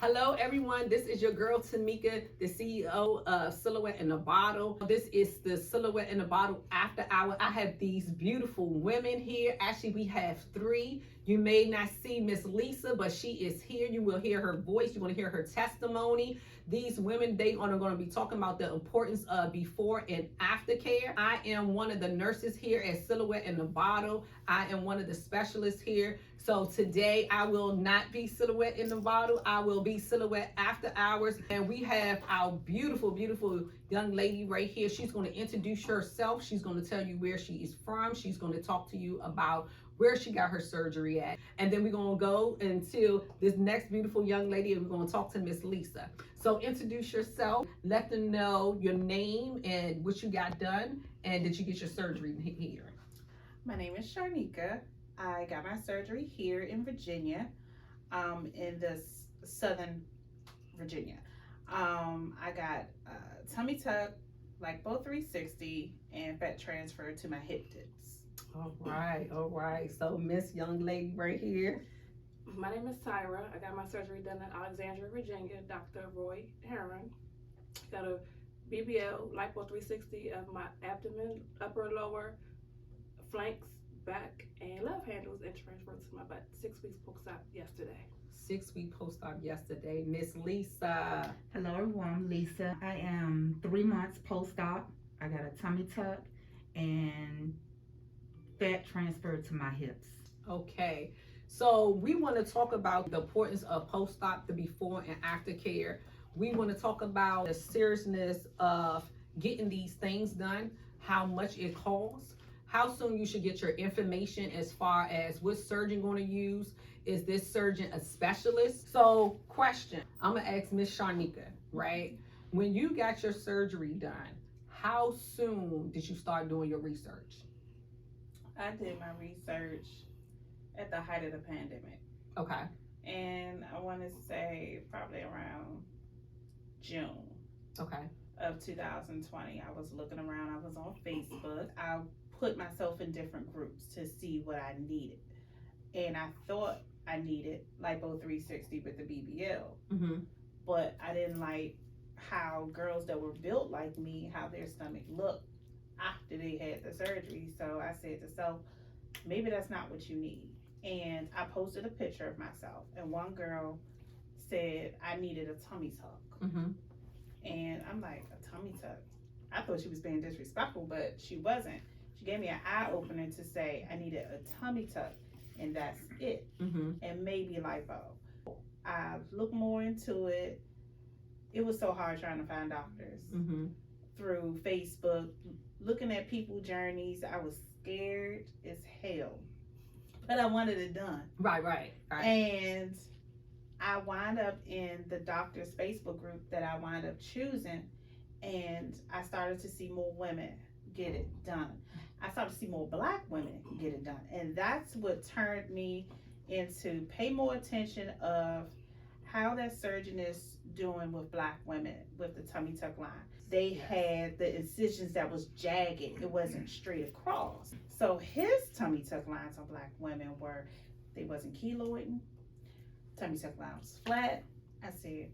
Hello, everyone. This is your girl Tamika, the CEO of Silhouette in a Bottle. This is the Silhouette in a Bottle After Hour. I have these beautiful women here. Actually, we have three. You may not see Miss Lisa, but she is here. You will hear her voice. You want to hear her testimony. These women, they are going to be talking about the importance of before and after care. I am one of the nurses here at Silhouette in a Bottle. I am one of the specialists here. So today I will not be Silhouette in the Bottle. I will be Silhouette After Hours. And we have our beautiful, beautiful young lady right here. She's going to introduce herself. She's going to tell you where she is from. She's going to talk to you about where she got her surgery at. And then we're going to go into this next beautiful young lady and we're going to talk to Miss Lisa. So introduce yourself. Let them know your name and what you got done and did you get your surgery here. My name is Sharnika. I got my surgery here in Virginia, in the Southern Virginia. I got tummy tuck, like both 360, and fat transfer to my hip dips. All right. So Miss Young Lady right here. My name is Tyra. I got my surgery done in Alexandria, Virginia. Dr. Roy Heron. Got a BBL lipo 360 of my abdomen, upper, lower, flanks, back, and love handles, and transferred to my butt. 6 weeks post-op yesterday. 6-week post-op yesterday. Miss Lisa. Hello everyone, I'm Lisa. I am 3 months post-op. I got a tummy tuck and fat transferred to my hips. Okay, so we want to talk about the importance of post-op, the before and after care. We want to talk about the seriousness of getting these things done, how much it costs, how soon you should get your information as far as what surgeon going to use. Is this surgeon a specialist? So question, I'm going to ask Miss Sharnika, right? When you got your surgery done, how soon did you start doing your research? I did my research at the height of the pandemic. Okay. And I want to say probably around June. Okay. Of 2020. I was looking around. I was on Facebook. I put myself in different groups to see what I needed. And I thought I needed lipo 360 with the BBL. Mm-hmm. But I didn't like how girls that were built like me, how their stomach looked after they had the surgery. So I said to self, maybe that's not what you need. And I posted a picture of myself. And one girl said I needed a tummy tuck. Mm-hmm. And I'm like, a tummy tuck? I thought she was being disrespectful, but she wasn't. She gave me an eye opener to say I needed a tummy tuck, and that's it. Mm-hmm. And maybe lipo. I looked more into it. It was so hard trying to find doctors through Facebook, looking at people's journeys. I was scared as hell, but I wanted it done. Right. And I wound up in the doctor's Facebook group that I wound up choosing, and I started to see more women get it done. I started to see more Black women get it done, and that's what turned me into pay more attention of how that surgeon is doing with Black women with the tummy tuck line. They had the incisions that was jagged. It wasn't straight across. So his tummy tuck lines on Black women were, they wasn't keloiding. Tummy tuck line was flat. I said,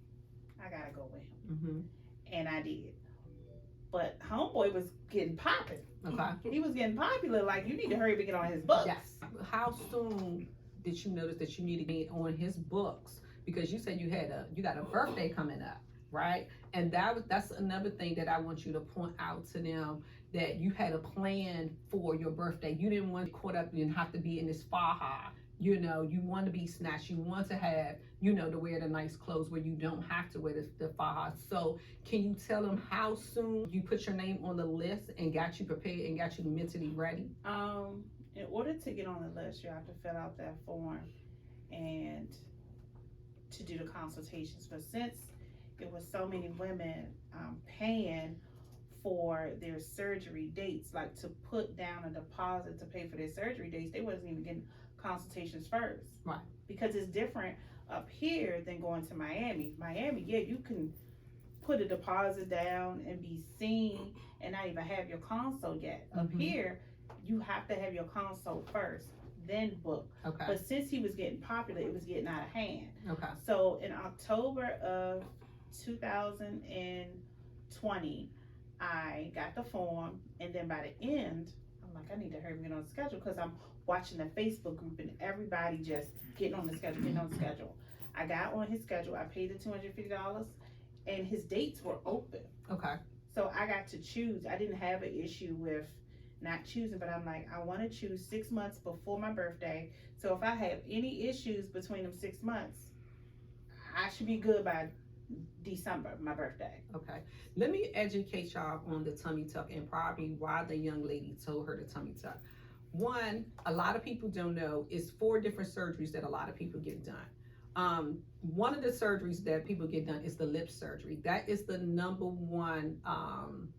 I gotta go with him. And I did. But homeboy was getting popping. Okay. He was getting popular. Like, you need to hurry up and get on his books. Yes. How soon did you notice that you needed to be on his books? Because you said you got a birthday coming up, right? And that's another thing that I want you to point out to them, that you had a plan for your birthday. You didn't want to get caught up and have to be in this faja. You know, you want to be snatched. You want to have, to wear the nice clothes where you don't have to wear the faja. So can you tell them how soon you put your name on the list and got you prepared and got you mentally ready? In order to get on the list, you have to fill out that form and to do the consultations. But since it was so many women paying for their surgery dates, like to put down a deposit to pay for their surgery dates, they wasn't even getting consultations first. Right. Because it's different up here than going to Miami. Miami, yeah, you can put a deposit down and be seen and not even have your consult yet. Up here, you have to have your consult first. then book. Okay. But since he was getting popular, it was getting out of hand. Okay. So in October of 2020, I got the form, and then by the end, I'm like, I need to hurry and get on the schedule because I'm watching the Facebook group and everybody just getting on the schedule, getting on the schedule. I got on his schedule. I paid the $250, and his dates were open. Okay. So I got to choose. I didn't have an issue with not choosing, but I'm like, I want to choose 6 months before my birthday. So if I have any issues between them 6 months, I should be good by December, my birthday. Okay. Let me educate y'all on the tummy tuck and probably why the young lady told her the tummy tuck. One, a lot of people don't know, it's 4 different surgeries that a lot of people get done. One of the surgeries that people get done is the lip surgery. That is the number one, I'm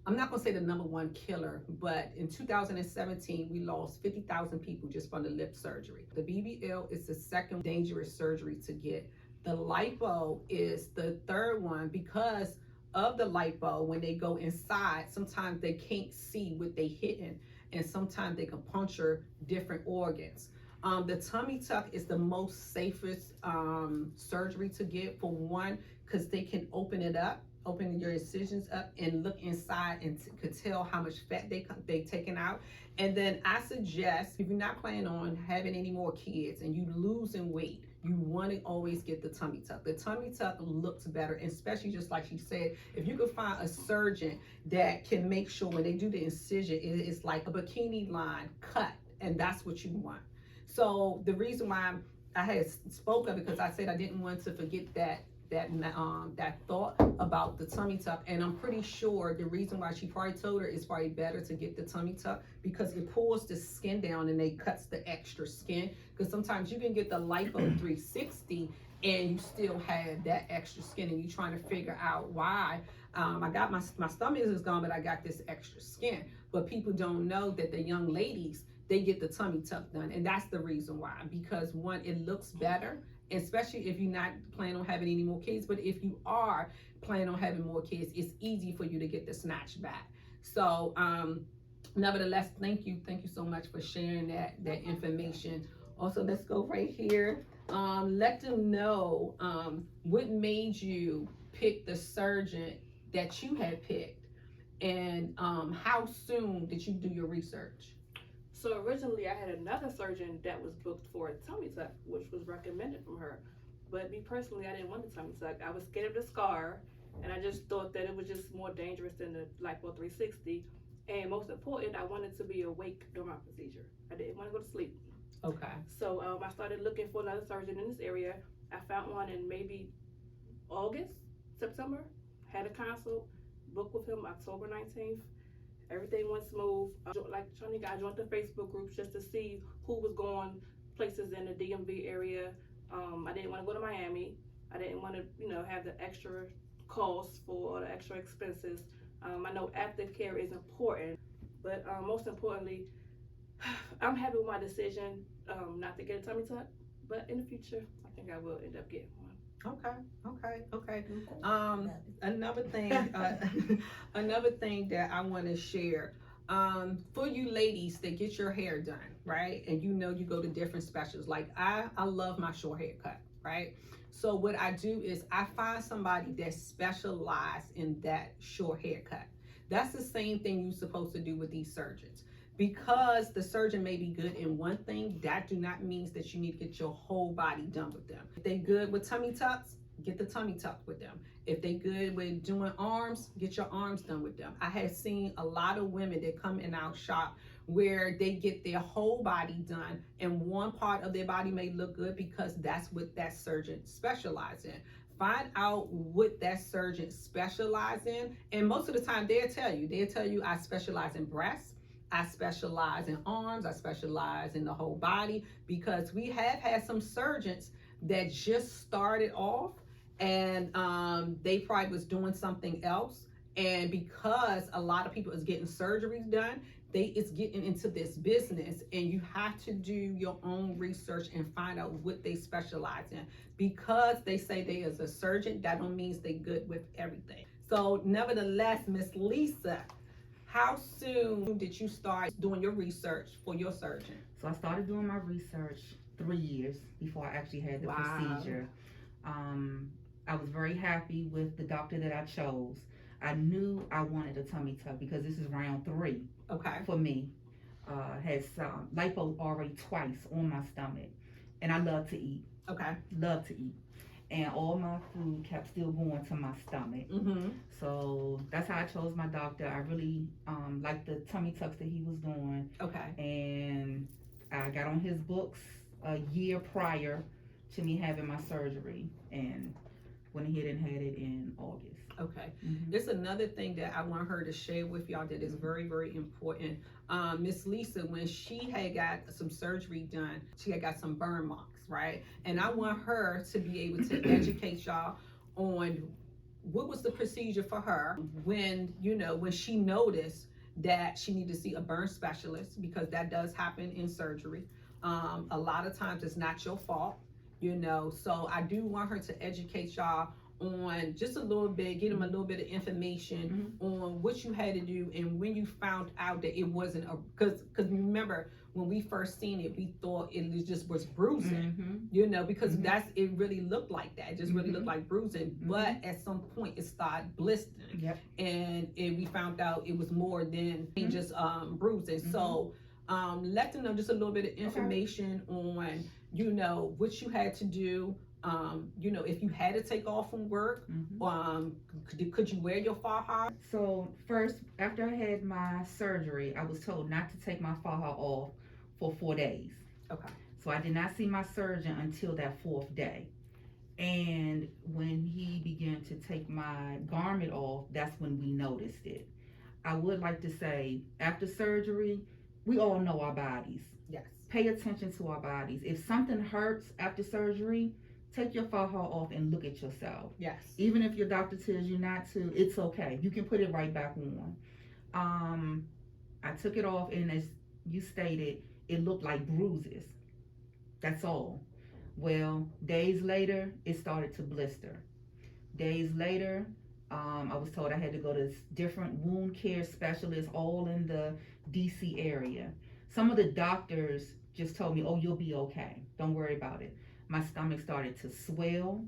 not gonna say the number one killer, but in 2017, we lost 50,000 people just from the lip surgery. The BBL is the second dangerous surgery to get. The lipo is the third one because of the lipo. When they go inside, sometimes they can't see what they hitting, and sometimes they can puncture different organs. The tummy tuck is the most safest surgery to get, for one, because they can open it up, open your incisions up and look inside and could tell how much fat they taken out. And then I suggest, if you're not planning on having any more kids and you losing weight, you want to always get the tummy tuck. The tummy tuck looks better, especially just like she said, if you could find a surgeon that can make sure when they do the incision, it is like a bikini line cut, and that's what you want. So the reason why I had spoke of it, because I said I didn't want to forget that thought about the tummy tuck, and I'm pretty sure the reason why she probably told her it's probably better to get the tummy tuck because it pulls the skin down and it cuts the extra skin. Because sometimes you can get the lipo 360 and you still have that extra skin, and you're trying to figure out why. I got my stomach is gone, but I got this extra skin. But people don't know that the young ladies, they get the tummy tuck done, and that's the reason why. Because one, it looks better, especially if you're not planning on having any more kids. But if you are planning on having more kids, it's easy for you to get the snatch back. So nevertheless, thank you so much for sharing that information. Also, let's go right here. Let them know what made you pick the surgeon that you had picked, and how soon did you do your research? So originally I had another surgeon that was booked for a tummy tuck, which was recommended from her. But me personally, I didn't want the tummy tuck. I was scared of the scar, and I just thought that it was just more dangerous than the lipo 360. And most important, I wanted to be awake during my procedure. I didn't want to go to sleep. Okay. So I started looking for another surgeon in this area. I found one in maybe August, September. Had a consult, booked with him October 19th. Everything went smooth. Like Shanika, I joined the Facebook groups just to see who was going places in the DMV area. I didn't want to go to Miami. I didn't want to, have the extra costs for the extra expenses. I know Aftercare is important, but most importantly, I'm happy with my decision not to get a tummy tuck. But in the future, I think I will end up getting one. Okay. Another thing, another thing that I want to share, for you ladies that get your hair done, right? And you go to different specials. Like I love my short haircut, right? So what I do is I find somebody that specializes in that short haircut. That's the same thing you're supposed to do with these surgeons. Because the surgeon may be good in one thing, that do not mean that you need to get your whole body done with them. If they good with tummy tucks, get the tummy tuck with them. If they good with doing arms, get your arms done with them. I have seen a lot of women that come in our shop where they get their whole body done, and one part of their body may look good because that's what that surgeon specializes in. Find out what that surgeon specializes in, and most of the time they'll tell you, I specialize in breasts, I specialize in arms, I specialize in the whole body, because we have had some surgeons that just started off and they probably was doing something else, and because a lot of people is getting surgeries done, it's getting into this business, and you have to do your own research and find out what they specialize in. Because they say they is a surgeon, that don't mean they good with everything. So nevertheless, Miss Lisa, how soon did you start doing your research for your surgeon? So I started doing my research 3 years before I actually had the Wow. procedure. I was very happy with the doctor that I chose. I knew I wanted a tummy tuck because this is round 3 Okay. for me. Had lipo already twice on my stomach, and I love to eat. Okay. Love to eat, and all my food kept still going to my stomach. Mm-hmm. So that's how I chose my doctor. I really liked the tummy tucks that he was doing, Okay. and I got on his books a year prior to me having my surgery, and went ahead and had it in August. Okay. Mhm. There's another thing that I want her to share with y'all that is very, very important. Miss Lisa, when she had got some surgery done, she had got some burn marks, right? And I want her to be able to educate y'all on what was the procedure for her when, when she noticed that she needed to see a burn specialist, because that does happen in surgery. A lot of times it's not your fault, so I do want her to educate y'all on just a little bit, get them a little bit of information on what you had to do and when you found out that it wasn't because remember when we first seen it, we thought it was bruising, because it really looked like that. It just really looked like bruising, but at some point it started blistering. Yep. And we found out it was more than just bruising. So let them know just a little bit of information on, what you had to do. If you had to take off from work, could you wear your faja? So first, after I had my surgery, I was told not to take my faja off for 4 days. Okay. So I did not see my surgeon until that 4th day. And when he began to take my garment off, that's when we noticed it. I would like to say, after surgery, we all know our bodies. Yes. Pay attention to our bodies. If something hurts after surgery, take your faja off and look at yourself. Yes. Even if your doctor tells you not to, it's okay. You can put it right back on. I took it off, and as you stated, it looked like bruises. That's all. Well, days later, it started to blister. Days later, I was told I had to go to different wound care specialists all in the DC area. Some of the doctors just told me, oh, you'll be okay. Don't worry about it. My stomach started to swell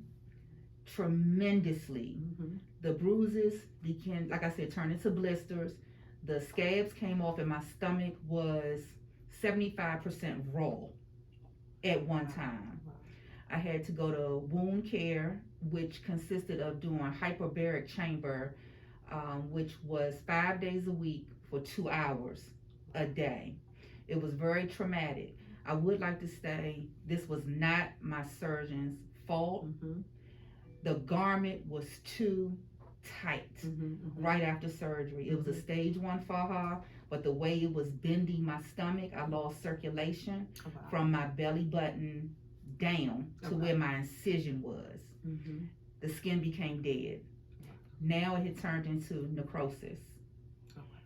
tremendously. The bruises began, like I said, turn into blisters. The scabs came off, and my stomach was 75% raw at one time. I had to go to wound care, which consisted of doing hyperbaric chamber, which was 5 days a week for 2 hours a day. It was very traumatic. I would like to say this was not my surgeon's fault. The garment was too tight right after surgery. It was a stage 1 faja, but the way it was bending my stomach, I lost circulation from my belly button down to where my incision was. The skin became dead. Now it had turned into necrosis,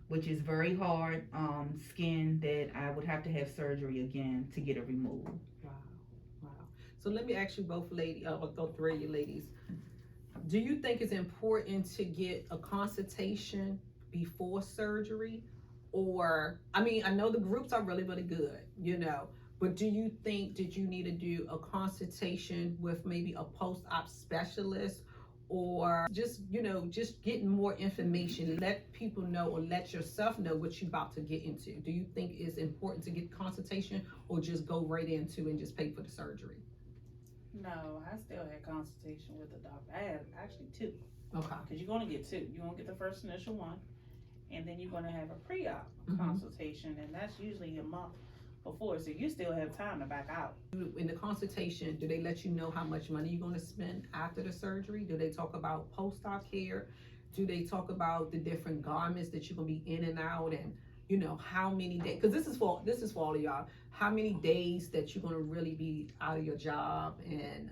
which is very hard skin that I would have to have surgery again to get it removed. Wow. So let me ask you both ladies, or 3 of you ladies, do you think it's important to get a consultation before surgery? Or, I know the groups are really, really good, but do you think that you need to do a consultation with maybe a post-op specialist, or just getting more information, let people know or let yourself know what you're about to get into? Do you think it's important to get consultation, or just go right into and just pay for the surgery? No, I still had consultation with the doctor. I had actually 2. Okay. Because you're going to get 2. You're going to get the first initial one, and then you're going to have a pre-op consultation, and that's usually a month before, so you still have time to back out. In the consultation, do they let you know how much money you're going to spend after the surgery? Do they talk about post-op care? Do they talk about the different garments that you're going to be in and out, and how many days? Because this is for all of y'all. How many days that you're going to really be out of your job, and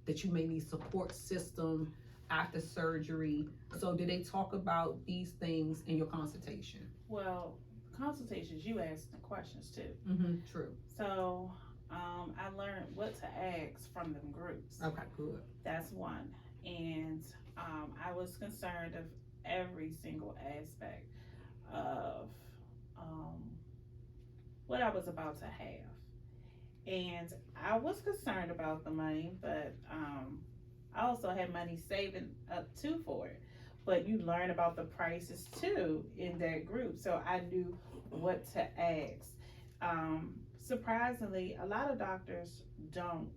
that you may need support system after surgery? So do they talk about these things in your consultation? Well, consultations, you ask the questions too. True. So I learned what to ask from them groups. Okay, good. That's one. And I was concerned of every single aspect of what I was about to have. And I was concerned about the money, but I also had money saving up too for it. But you learn about the prices too in that group, so I knew what to ask. Surprisingly, a lot of doctors don't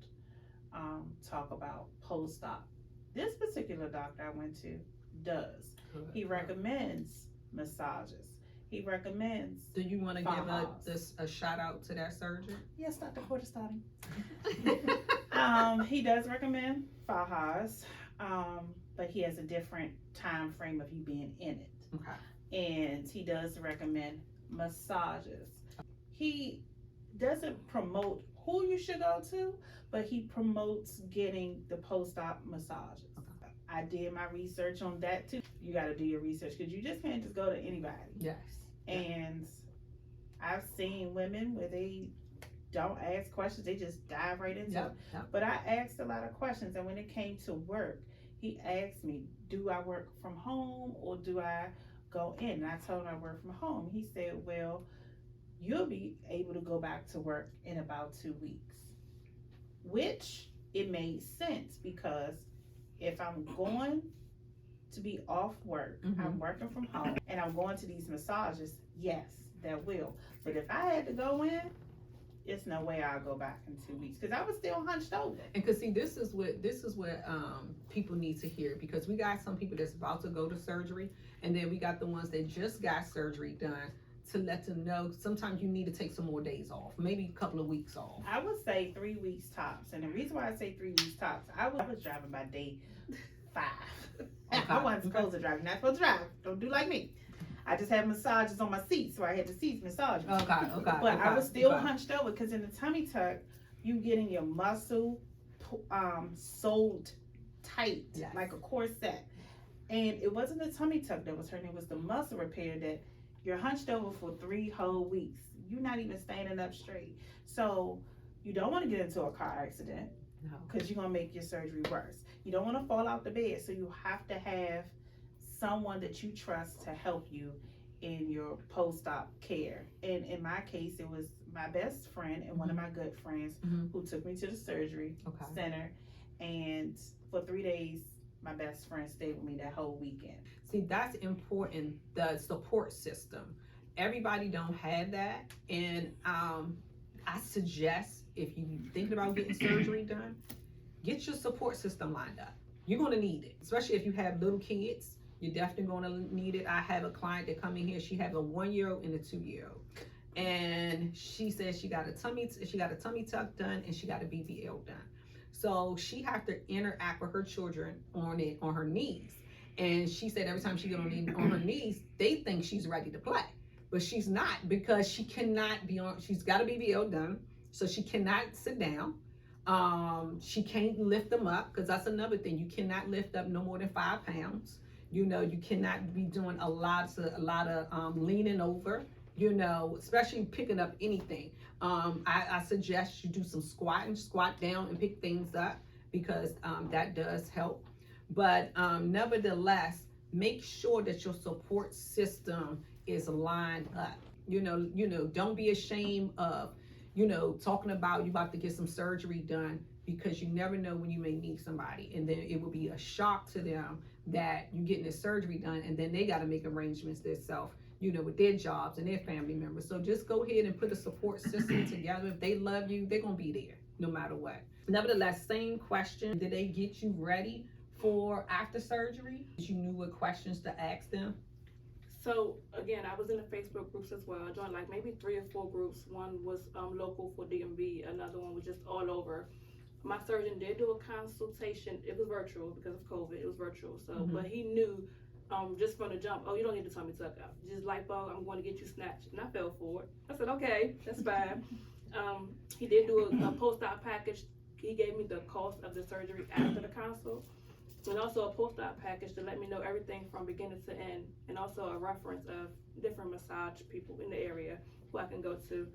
talk about post-op. This particular doctor I went to does. He recommends massages. He recommends. Do you want to give Fajas. a shout out to that surgeon? Yes, Dr. Porter. He does recommend fajas, but he has a different time frame of you being in it. Okay. And he does recommend massages. He doesn't promote who you should go to, but he promotes getting the post-op massages. Okay. I did my research on that too. You got to do your research because you just can't just go to anybody. Yes. And I've seen women where they don't ask questions, they just dive right into it. Yep. But I asked a lot of questions, and when it came to work, he asked me, do I work from home or do I go in? And I told him I work from home. He said, well, you'll be able to go back to work in about 2 weeks. Which it made sense, because if I'm going to be off work, I'm working from home, and I'm going to these massages, yes, that will. But if I had to go in, it's no way I'll go back in 2 weeks, because I was still hunched over. And cause see, this is what people need to hear, because we got some people that's about to go to surgery, and then we got the ones that just got surgery done, to let them know sometimes you need to take some more days off, maybe a couple of weeks off. I would say 3 weeks tops, and the reason why I say 3 weeks tops, I was driving by day 5. Okay. I wasn't supposed to drive. You're not supposed to drive. Don't do like me. I just had massages on my seat, so I had the seats massaged. Okay. But I was still hunched over, because in the tummy tuck, you getting your muscle sewed tight, yes, like a corset. And it wasn't the tummy tuck that was hurting, it was the muscle repair that you're hunched over for 3 whole weeks. You're not even standing up straight. So you don't want to get into a car accident, because you're going to make your surgery worse. You don't want to fall out the bed, so you have to have someone that you trust to help you in your post-op care. And in my case, it was my best friend and one of my good friends who took me to the surgery center. And for 3 days, my best friend stayed with me that whole weekend. See, that's important, the support system. Everybody don't have that. And I suggest, if you're thinking about getting surgery done, get your support system lined up. You're gonna need it, especially if you have little kids. You're definitely gonna need it. I have a client that come in here, she has a 1-year-old and a 2-year-old. And she says she got a tummy tuck done, and she got a BBL done. So she have to interact with her children on her knees. And she said every time she get on her knees, they think she's ready to play. But she's not, because she cannot be on, she's got a BBL done, so she cannot sit down. She can't lift them up, because that's another thing. You cannot lift up no more than 5 pounds. You know, you cannot be doing a lot of leaning over, you know, especially picking up anything. I suggest you do some squatting, squat down and pick things up, because that does help. But nevertheless, make sure that your support system is lined up. You know, don't be ashamed of, talking about you about to get some surgery done, because you never know when you may need somebody. And then it will be a shock to them that you're getting this surgery done, and then they got to make arrangements themselves, with their jobs and their family members. So just go ahead and put a support system together. If they love you, they're going to be there no matter what. Nevertheless, same question. Did they get you ready for after surgery? You knew what questions to ask them? So again, I was in the Facebook groups as well. I joined like maybe 3 or 4 groups. One was local for DMV. Another one was just all over. My surgeon did do a consultation. It was virtual because of COVID. It was virtual. So, but he knew just from the jump, oh, you don't need to tummy tuck out. Just lipo, I'm going to get you snatched. And I fell for it. I said, okay, that's fine. He did do a post-op package. He gave me the cost of the surgery after the consult. And also a post-op package to let me know everything from beginning to end. And also a reference of different massage people in the area who I can go to.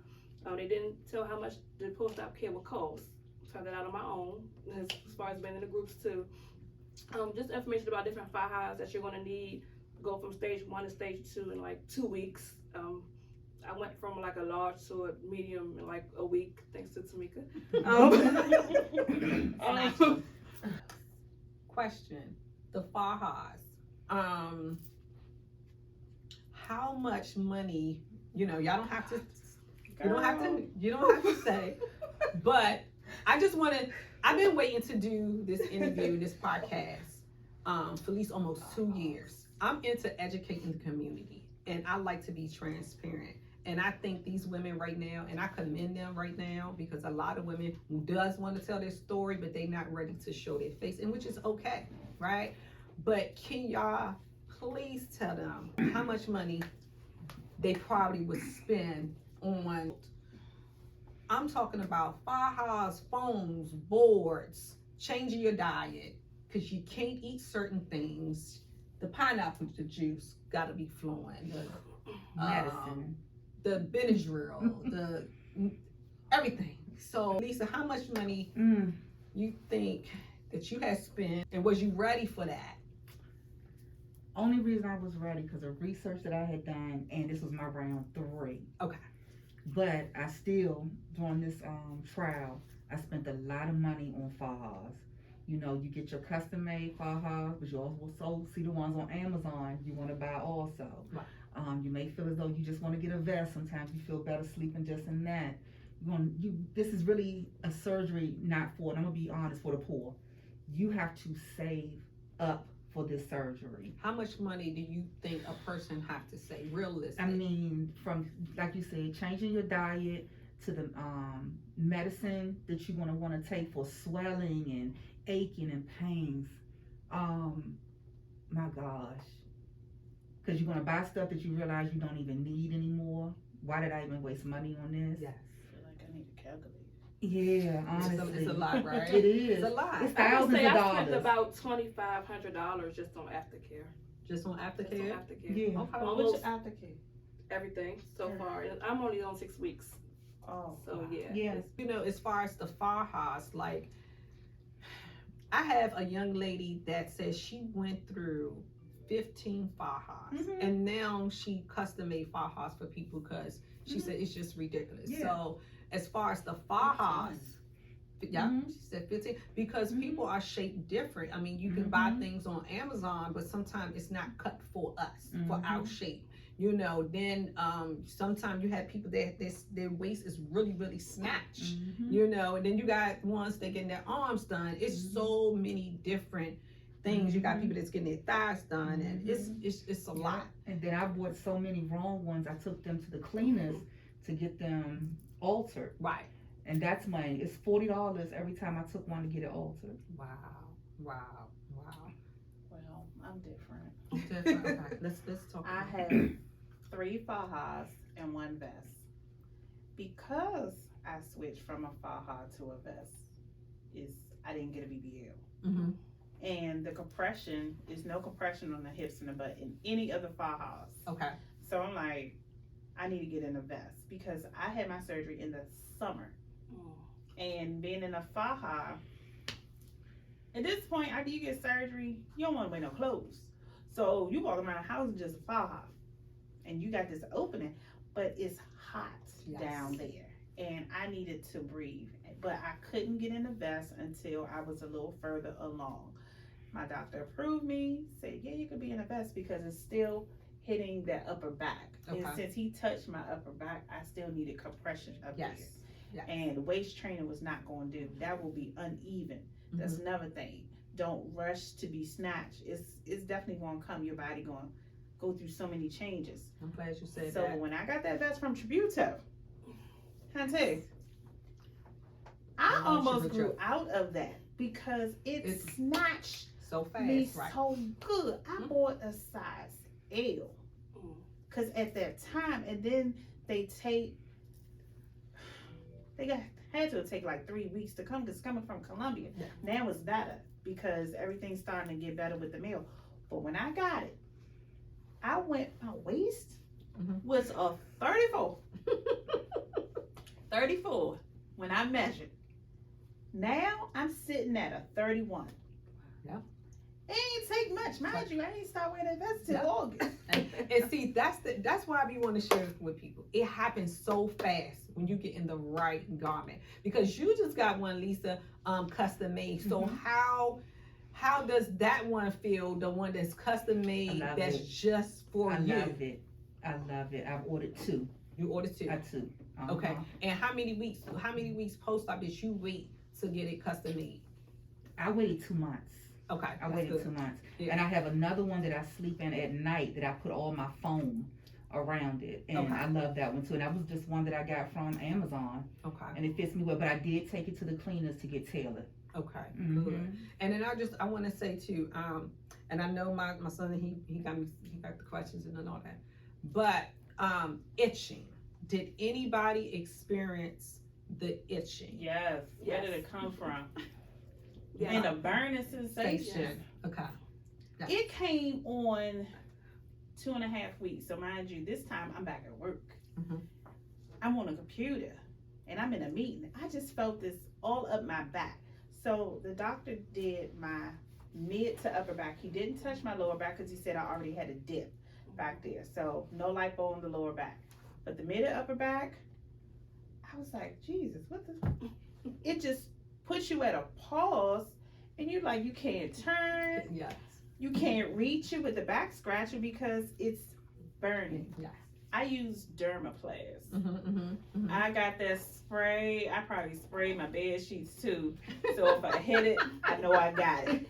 They didn't tell how much the post-op care would cost. Found that out on my own, as far as being in the groups too. Just information about different fajas that you're going to need. Go from stage 1 to stage 2 in like 2 weeks. I went from like a large to a medium in like a week, thanks to Tamika. Question: the Fajas. How much money? You know, y'all don't have to. You don't have to. You don't have to say. But I just want to. I've been waiting to do this interview, this podcast, for at least almost 2 years. I'm into educating the community, and I like to be transparent. And I think these women right now, and I commend them right now, because a lot of women who does want to tell their story, but they're not ready to show their face, and which is okay, right? But can y'all please tell them how much money they probably would spend on? I'm talking about fajas, foams, boards, changing your diet, because you can't eat certain things. The pineapple juice got to be flowing. Medicine. The Benadryl, the everything. So, Lisa, how much money you think that you had spent, and was you ready for that? Only reason I was ready because of research that I had done, and this was my round 3. Okay. But I still, during this trial, I spent a lot of money on fajas. You know, you get your custom made fajas, but you also see the ones on Amazon you want to buy also. Right. You may feel as though you just want to get a vest. Sometimes you feel better sleeping just in that. This is really a surgery not for, and I'm going to be honest, for the poor. You have to save up for this surgery. How much money do you think a person have to save, realistic? I mean, from, like you said, changing your diet to the medicine that you're going to want to take for swelling and aching and pains. My gosh. Because you're going to buy stuff that you realize you don't even need anymore. Why did I even waste money on this? Yes. I feel like I need to calculate. Yeah, honestly. It's a lot, right? It is. It's a lot. It's I would thousands say of I dollars. spent about $2,500 just on Aftercare. Just on Just on Aftercare? Aftercare. Yeah. Okay. How Almost much aftercare? everything so far. And I'm only on 6 weeks. Oh, So wow. yeah. Yes. You know, as far as the fajas, like, I have a young lady that says she went through 15 fajas, and now she custom made fajas for people because she said it's just ridiculous. Yeah. So as far as the fajas, she said 15, because people are shaped different. I mean, you can buy things on Amazon, but sometimes it's not cut for us, for our shape. You know, then sometimes you have people that their waist is really, really snatched, you know, and then you got ones that getting their arms done. It's so many different things. You got people that's getting their thighs done, and it's a lot. And then I bought so many wrong ones. I took them to the cleaners to get them altered. Right. And that's money. It's $40 every time I took one to get it altered. Wow. Wow. Well, I'm different. Okay. Let's talk. I about have 3 fajas and 1 vest. Because I switched from a faja to a vest, I didn't get a BBL. And the compression is no compression on the hips and the butt in any of the fajas. Okay. So I'm like, I need to get in a vest because I had my surgery in the summer. And being in a faja, at this point, after you get surgery, you don't want to wear no clothes. So you walk around the house in just a faja. And you got this opening, but it's hot down there. And I needed to breathe. But I couldn't get in the vest until I was a little further along. My doctor approved me, said, yeah, you could be in a vest because it's still hitting that upper back. And since he touched my upper back, I still needed compression up there. Yes. And waist training was not going to do. That will be uneven. That's another thing. Don't rush to be snatched. It's definitely going to come. Your body going to go through so many changes. I'm glad you said So that. when I got that vest from Tributo, Hunty, I almost grew out of that because it snatched so fast, me right? so good. I bought a size L because at that time, and then they had to take like 3 weeks to come because it's coming from Colombia. Now it's better because everything's starting to get better with the mail. But when I got it, my waist was a 34. 34 when I measured. Now I'm sitting at a 31. Yeah. It ain't take much, mind you. I ain't start wearing that vest till Yeah. August. And see, that's why we want to share it with people. It happens so fast when you get in the right garment, because you just got one, Lisa, custom made. So how does that one feel? The one that's custom made, love that's it. just for I you. love it. I love it. I've ordered 2. You ordered 2. Two. Okay. And how many weeks post-op did you wait to get it custom made? I waited 2 months. Okay. I waited 2 months. Yeah. And I have another one that I sleep in at night that I put all my foam around it. And Okay. I love that one too. And that was just one that I got from Amazon. Okay. And it fits me well. But I did take it to the cleaners to get tailored. Okay. Mhm. Good. And then I want to say too, and I know my son, he got the questions and all that, but itching. Did anybody experience the itching? Yes. Where Yes. did it come from? Yeah. And a burning sensation. Okay. It came on 2.5 weeks. So mind you, this time I'm back at work. Mhm. I'm on a computer and I'm in a meeting. I just felt this all up my back. So the doctor did my mid to upper back. He didn't touch my lower back because he said I already had a dip back there. So no lipo on the lower back. But the mid to upper back, I was like, Jesus, what the? It just puts you at a pause and you're like, you can't turn. Yes. You can't reach it with the back scratcher because it's burning. Yes. I use Dermaplas. Mm-hmm. I got that spray. I probably sprayed my bed sheets too. So if I hit it, I know I got it.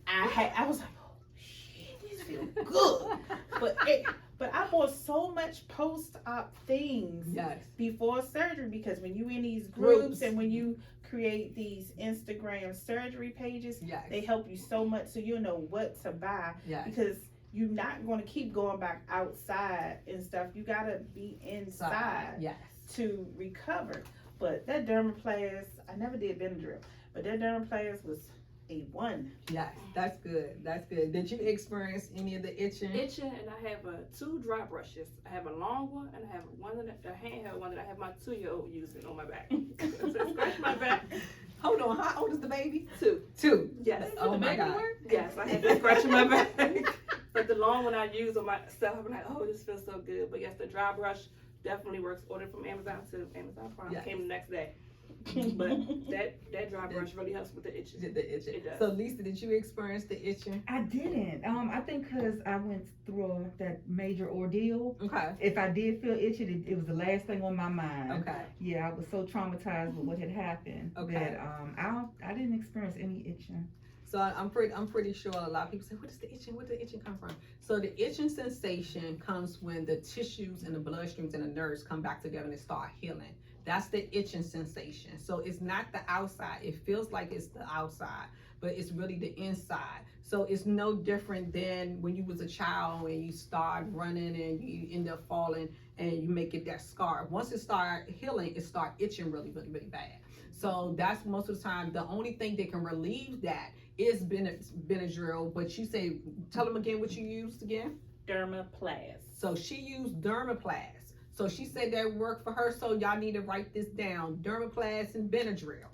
I was like, oh shit, this feels good. But I bought so much post-op things Yes. before surgery, because when you in these Groups. groups and when you create these Instagram surgery pages, Yes. they help you so much so you know what to buy, Yes. because you're not going to keep going back outside and stuff. You got to be inside Yes. to recover. But that Dermaplas, I never did Benadryl, but that Dermaplas was A1. Yes. That's good. That's good. Did you experience any of the itching? Itching, and I have 2 dry brushes. I have a long one, and I have a handheld one that I have my 2-year-old using on my back. So scratch my back. Hold on. How old is the baby? 2. 2. Yes. Oh my God. Yes, I have to scratching my back. But the long one I use on myself, I'm like, oh, this feels so good. But yes, the dry brush definitely works. Ordered from Amazon to Amazon Prime. Yes. Came the next day. But that dry brush really helps with the itching. The itching. It does. So Lisa, did you experience the itching? I didn't. I think because I went through that major ordeal. Okay. If I did feel itchy, it was the last thing on my mind. Okay. Yeah, I was so traumatized with what had happened Okay. that I didn't experience any itching. So I'm pretty sure a lot of people say, what is the itching? Where did the itching come from? So the itching sensation comes when the tissues and the bloodstreams and the nerves come back together and they start healing. That's the itching sensation. So it's not the outside. It feels like it's the outside, but it's really the inside. So it's no different than when you was a child and you start running and you end up falling and you make it that scar. Once it start healing, it start itching really, really, really bad. So that's most of the time. The only thing that can relieve that is Benadryl. But you say, tell them again what you used again. Dermaplas. So she used Dermaplas. So she said that worked for her. So y'all need to write this down: Dermaplas and Benadryl.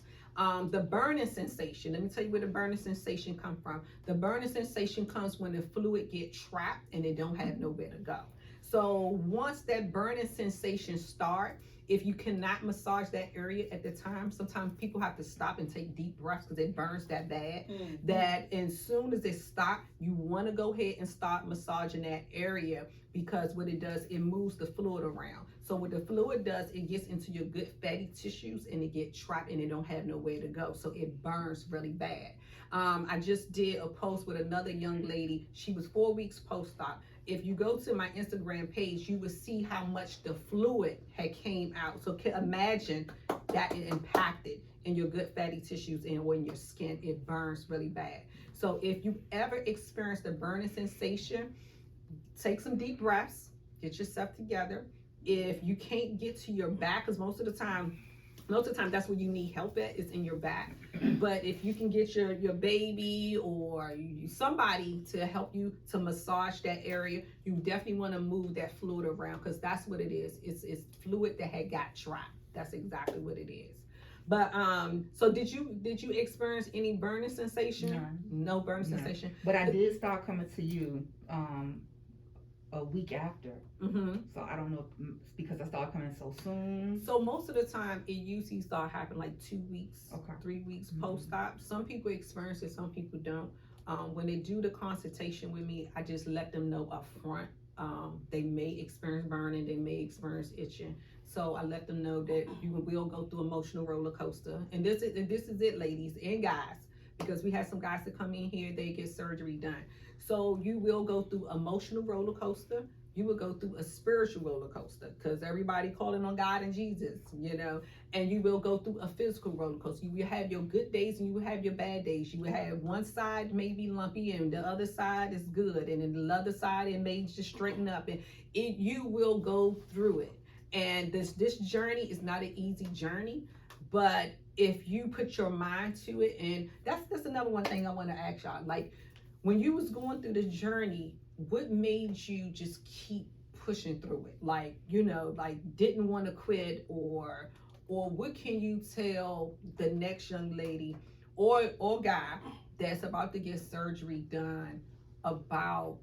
The burning sensation. Let me tell you where the burning sensation comes from. The burning sensation comes when the fluid get trapped and it don't have nowhere to go. So once that burning sensation start, if you cannot massage that area at the time, sometimes people have to stop and take deep breaths because it burns that bad. That as soon as it stops, you want to go ahead and start massaging that area, because what it does, it moves the fluid around. So what the fluid does, it gets into your good fatty tissues and it gets trapped and it don't have nowhere to go. So it burns really bad. I just did a post with another young lady. She was 4 weeks post-op. If you go to my Instagram page, you will see how much the fluid had came out. So imagine that it impacted in your good fatty tissues and in your skin. It burns really bad. So if you ever experience the burning sensation, take some deep breaths, get yourself together. If you can't get to your back, because most of the time that's where you need help at, is in your back. But if you can get your baby or somebody to help you to massage that area, you definitely want to move that fluid around, because that's what it is. It's fluid that had got trapped. That's exactly what it is. But so did you experience any burning sensation? None. No burning None. sensation. But I did start coming to you a week after. Mm-hmm. So I don't know if it's because I started coming so soon. So most of the time, it usually start happening like 2 weeks, Okay. 3 weeks Mhm. post-op. Some people experience it, some people don't. When they do the consultation with me, I just let them know up front. They may experience burning, they may experience itching. So I let them know that you will go through emotional roller coaster. And this is it, ladies and guys, because we have some guys that come in here, they get surgery done. So you will go through emotional roller coaster. You will go through a spiritual roller coaster because everybody calling on God and Jesus, you know, and you will go through a physical roller coaster. You will have your good days and you will have your bad days. You will have one side may be lumpy and the other side is good, and then the other side it may just straighten up, and you will go through it. And this journey is not an easy journey, but if you put your mind to it, and that's another one thing I want to ask y'all, like when you was going through the journey, what made you just keep pushing through it? Like, you know, like didn't want to quit, or what can you tell the next young lady or guy that's about to get surgery done about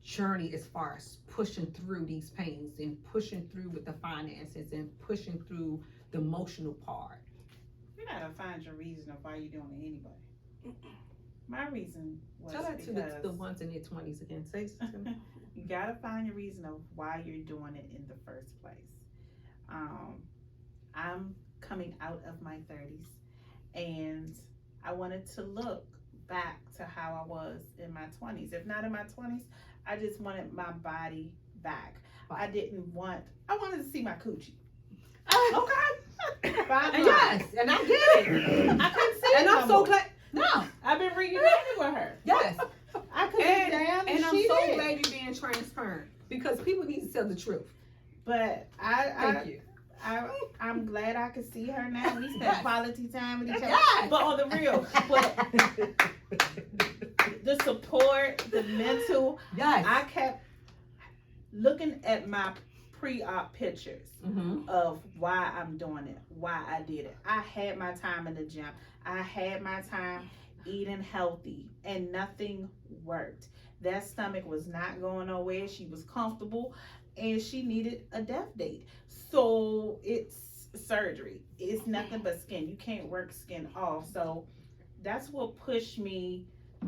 journey as far as pushing through these pains and pushing through with the finances and pushing through the emotional part? You gotta find your reason of why you're doing it anyway. My reason was Tell that to because the ones in their 20s again. Say something. you gotta find your reason of why you're doing it in the first place. I'm coming out of my 30s, and I wanted to look back to how I was in my 20s. If not in my 20s, I just wanted my body back. I wanted to see my coochie. Okay. Bottom line. Yes, and I get it. I couldn't see And it I'm no so more. glad. No. I've been reunited with her. Yes. I could sit down And I'm she so did. glad you're being transparent because people need to tell the truth. But Thank you. I'm glad I could see her now. We spent Yes. quality time with each other. Yes. But on the real, but the support, the mental, Yes. I kept looking at my pre-op pictures Mm-hmm. of why I'm doing it, why I did it. I had my time in the gym. I had my time eating healthy, and nothing worked. That stomach was not going nowhere. She was comfortable, and she needed a death date. So it's surgery. It's nothing but skin. You can't work skin off. So that's what pushed me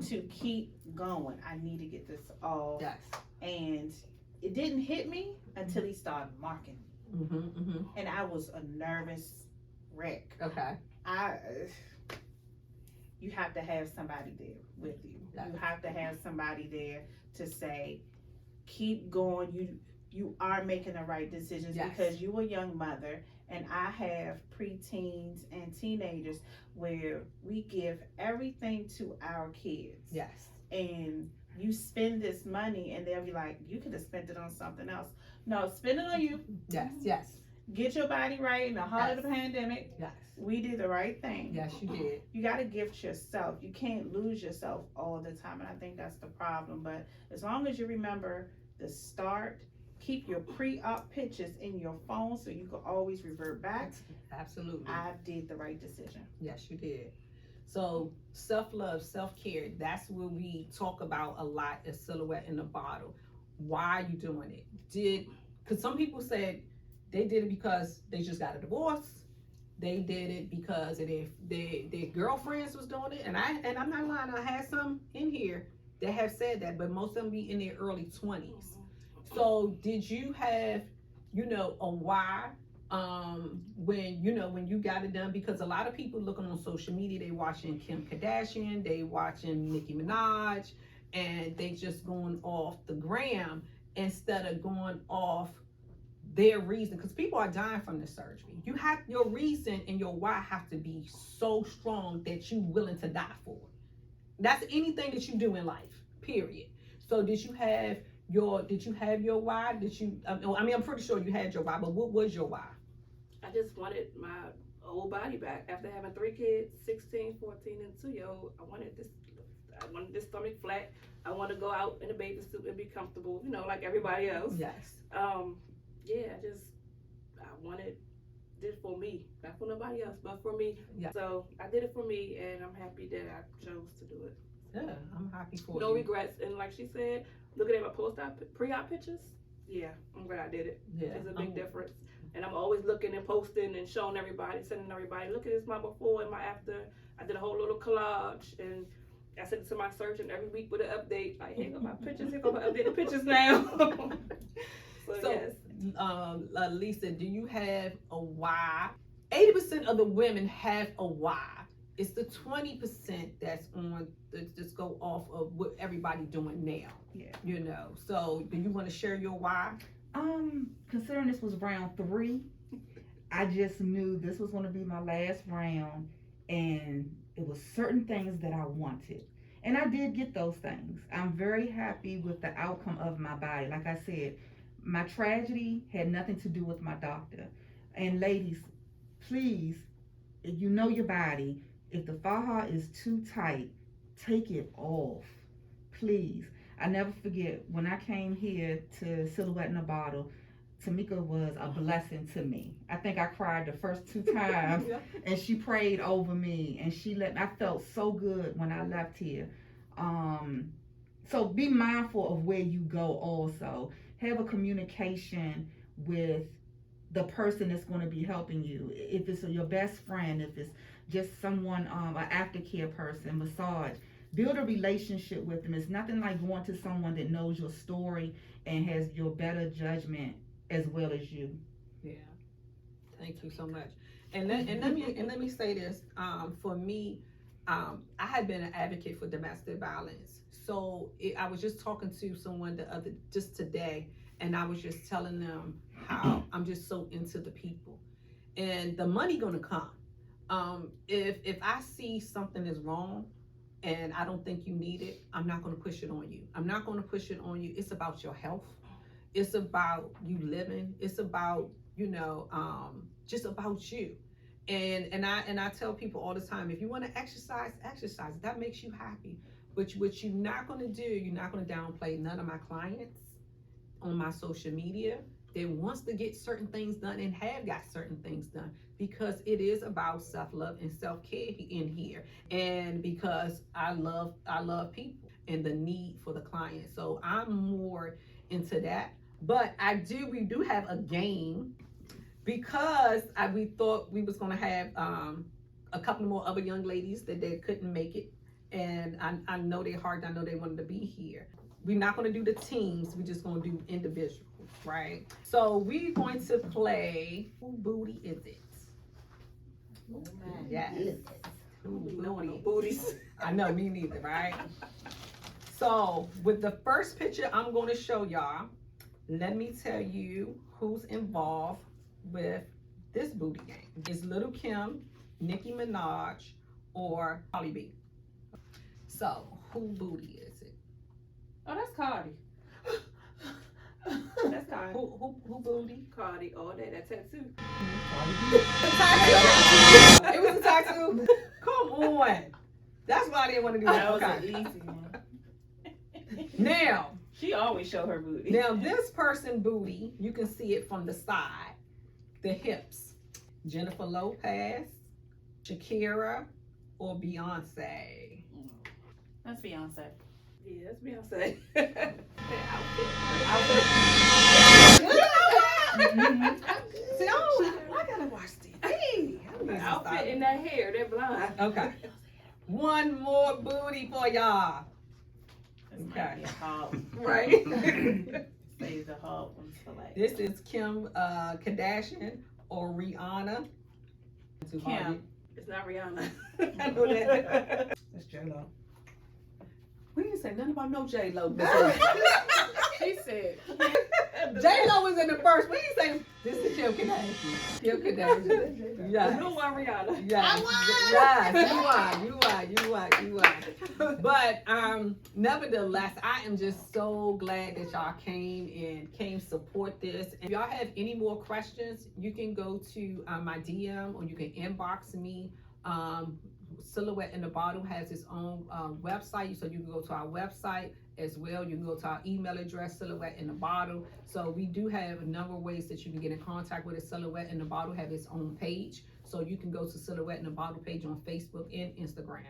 to keep going. I need to get this off. Yes. And it didn't hit me until he started marking me. Mm-hmm. Mm-hmm. And I was a nervous wreck. Okay. You have to have somebody there with you. Yes. You have to have somebody there to say, keep going. You are making the right decisions. Yes. Because you're a young mother, and I have preteens and teenagers where we give everything to our kids. Yes. And you spend this money, and they'll be like, you could have spent it on something else. No, spend it on you. Yes. Yes. Get your body right in the heart of the pandemic. Yes. We did the right thing. Yes, you did. You got to gift yourself. You can't lose yourself all the time, and I think that's the problem. But as long as you remember the start, keep your pre-op pictures in your phone so you can always revert back. Absolutely. I did the right decision. Yes, you did. So self-love, self-care, that's what we talk about a lot as Silhouette in the Bottle. Why are you doing it? Because some people said they did it because they just got a divorce. They did it because of their girlfriends was doing it. And I'm not lying, I had some in here that have said that, but most of them be in their early 20s. So did you have, a why when you got it done? Because a lot of people looking on social media, they watching Kim Kardashian, they watching Nicki Minaj, and they just going off the gram instead of going off their reason, because people are dying from the surgery. You have your reason and your why have to be so strong that you willing to die for it. That's anything that you do in life, period. So did you have your why? I'm pretty sure you had your why, but what was your why? I just wanted my old body back after having 3 kids, 16, 14, and 2-year-old. I wanted this stomach flat. I want to go out in a bathing suit and be comfortable, like everybody else. Yes. I wanted did for me, not for nobody else, but for me. Yeah. So I did it for me, and I'm happy that I chose to do it. Yeah, I'm happy for No you. regrets. And like she said, looking at my pre-op pictures, yeah, I'm glad I did it. Yeah, It's a big difference. And I'm always looking and posting and showing everybody, sending everybody, look at this, my before and my after. I did a whole little collage, and I sent it to my surgeon every week with an update. Like, here go my pictures, here go my updated pictures now. So yes. Lisa, do you have a why? 80% of the women have a why. It's the 20% that's on, just go off of what everybody doing now. Yeah. You know, so do you want to share your why? Considering this was round 3, I just knew this was going to be my last round, and it was certain things that I wanted. And I did get those things. I'm very happy with the outcome of my body. Like I said, my tragedy had nothing to do with my doctor. And ladies, please, if you know your body, if the faja is too tight, take it off, please. I never forget when I came here to Silhouette in a Bottle, Tamika was a blessing to me. I think I cried the first 2 times, and she prayed over me, and I felt so good when I left here. So be mindful of where you go also. Have a communication with the person that's going to be helping you. If it's your best friend, if it's just someone, an aftercare person, massage, build a relationship with them. It's nothing like going to someone that knows your story and has your better judgment as well as you. Yeah, thank you so much. And let me say this. For me, I had been an advocate for domestic violence. So I was just talking to someone just today, and I was just telling them how I'm just so into the people, and the money gonna come. If I see something is wrong, and I don't think you need it, I'm not gonna push it on you. I'm not gonna push it on you. It's about your health. It's about you living. It's about, just about you. And I tell people all the time, if you want to exercise. That makes you happy. But what you're not going to do, you're not going to downplay none of my clients on my social media that wants to get certain things done and have got certain things done, because it is about self-love and self-care in here. And because I love people and the need for the client. So I'm more into that. But we do have a game, because we thought we was gonna have a couple more other young ladies that they couldn't make it, and I know they're hard. I know they wanted to be here. We're not gonna do the teams. We're just gonna do individuals, right? So we're going to play Who Booty Is It? Yes. Who Booty? Booties. I know, me neither, right? So with the first picture I'm gonna show y'all, let me tell you who's involved with this booty game. It's Little Kim, Nicki Minaj, or Cardi B. So, who booty is it? Oh, that's Cardi. That's Cardi. Who booty? Cardi, all that tattoo. It was a tattoo. Come on. That's why I didn't want to do that. That was Okay. an easy one. Now, She always show her booty. Now this person booty, you can see it from the side, the hips. Jennifer Lopez, Shakira, or Beyonce. That's Beyonce. Yeah, that's Beyonce. See, I gotta watch TV. The outfit and that hair, that blonde. Okay. One more booty for y'all. Okay. Right? Save the hard ones for later. This is Kim Kardashian or Rihanna. Kim. It's not Rihanna. I know that. That's J-Lo. We didn't say nothing about no J-Lo. She said. J-Lo was in the first. We didn't say this is Kim Kardashian. Kim Kardashian. Yes. No one Rihanna. Yes. Yes. You are. But nevertheless, I am just so glad that y'all came support this. And if y'all have any more questions, you can go to my DM or you can inbox me. Silhouette in the Bottle has its own website, so you can go to our website as well. You can go to our email address, Silhouette in the Bottle. So we do have a number of ways that you can get in contact with it. Silhouette in the Bottle have its own page, so you can go to Silhouette in the Bottle page on Facebook and Instagram.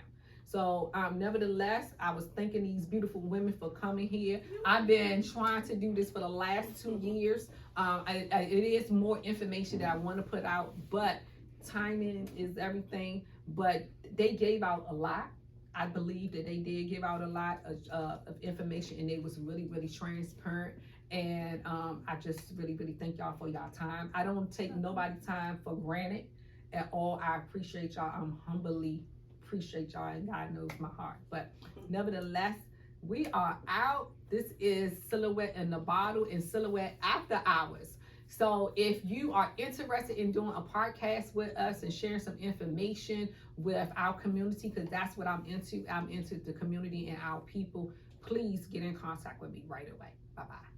So nevertheless, I was thanking these beautiful women for coming here. I've been trying to do this for the last 2 years. It is more information that I want to put out, but timing is everything. But they gave out a lot. I believe that they did give out a lot of information, and they was really, really transparent. And I just really, really thank y'all for y'all time. I don't take nobody's time for granted at all. I appreciate y'all. I'm humbly appreciate y'all, and God knows my heart. But nevertheless, we are out. This is Silhouette in the Bottle and Silhouette After Hours. So if you are interested in doing a podcast with us and sharing some information with our community, because that's what I'm into the community and our people, please get in contact with me right away. Bye-bye.